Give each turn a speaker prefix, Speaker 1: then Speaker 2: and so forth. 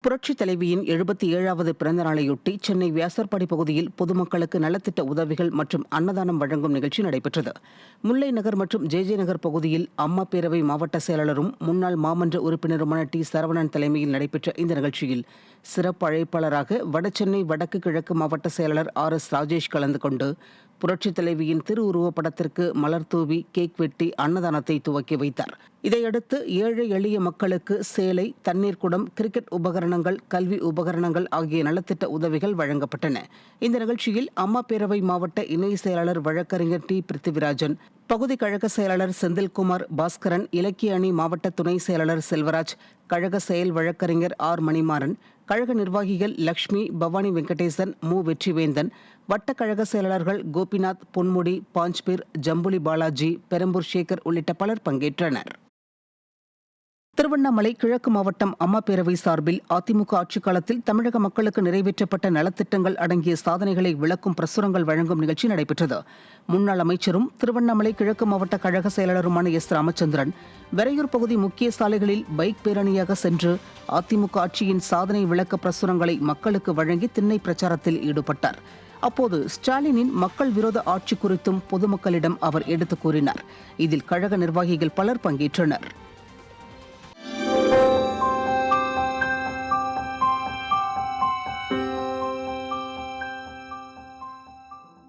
Speaker 1: புரட்சித் தலைவியின் 77வது பிறந்த நாளையொட்டி சென்னை வியாசர்பாடி பகுதியில் பொதுமக்களுக்கு நலத்திட்ட உதவிகள் மற்றும் அன்னதானம் வழங்கும் நிகழ்ச்சி நடைபெற்றது. முல்லை நகர் மற்றும் ஜே நகர் பகுதியில் அம்மா பேரவை மாவட்ட செயலாளரும் முன்னாள் மாமன்ற உறுப்பினருமான டி சரவணன் தலைமையில் நடைபெற்ற இந்த நிகழ்ச்சியில் சிறப்பு அழைப்பாளராக வடசென்னை வடக்கு கிழக்கு மாவட்ட செயலாளர் RS ராஜேஷ் கலந்து கொண்டு புரட்சித் தலைவியின் திருவுருவப் படத்திற்கு மலர் தூவி கேக் வெட்டி அன்னதானத்தை துவக்கி வைத்தார். இதையடுத்து ஏழை எளிய மக்களுக்கு சேலை, தண்ணீர் குடம், கிரிக்கெட் உபகரணங்கள், கல்வி உபகரணங்கள் ஆகிய நலத்திட்ட உதவிகள் வழங்கப்பட்டன. இந்த நிகழ்ச்சியில் அம்மா பேரவை மாவட்ட இணை செயலாளர் வழக்கறிஞர் டி பிருத்திவிராஜன், பகுதி கழக செயலாளர் செந்தில்குமார் பாஸ்கரன், இலக்கிய அணி மாவட்ட துணை செயலாளர் செல்வராஜ், கழக செயல் வழக்கறிஞர் மாணிமாறன், கழக நிர்வாகிகள் லட்சுமி, பவானி வெங்கடேசன், வெற்றிவேந்தன், வட்ட கழக செயலாளர்கள் கோபிநாத், பொன்முடி, பாஞ்ச்பீர், ஜம்புலி பாலாஜி, பெரம்பூர் சேகர் உள்ளிட்ட பலர் பங்கேற்றனர். திருவண்ணாமலை கிழக்கு மாவட்டம் அம்மா பேரவை சார்பில் அதிமுக ஆட்சிக் காலத்தில் தமிழக மக்களுக்கு நிறைவேற்றப்பட்ட நலத்திட்டங்கள் அடங்கிய சாதனைகளை விளக்கும் பிரசுரங்கள் வழங்கும் நிகழ்ச்சி நடைபெற்றது. முன்னாள் அமைச்சரும் திருவண்ணாமலை கிழக்கு மாவட்ட கழக செயலாளருமான ராமச்சந்திரன் வெறையூர் பகுதி முக்கிய சாலைகளில் பைக் பேரணியாக சென்று அதிமுக ஆட்சியின் சாதனை விளக்க பிரசுரங்களை மக்களுக்கு வழங்கி திண்ணை பிரச்சாரத்தில் ஈடுபட்டார். அப்போது ஸ்டாலினின் மக்கள் விரோத ஆட்சி குறித்தும் பொதுமக்களிடம் அவர் எடுத்துக் கூறினார். இதில் கழக நிர்வாகிகள் பலர் பங்கேற்றனர்.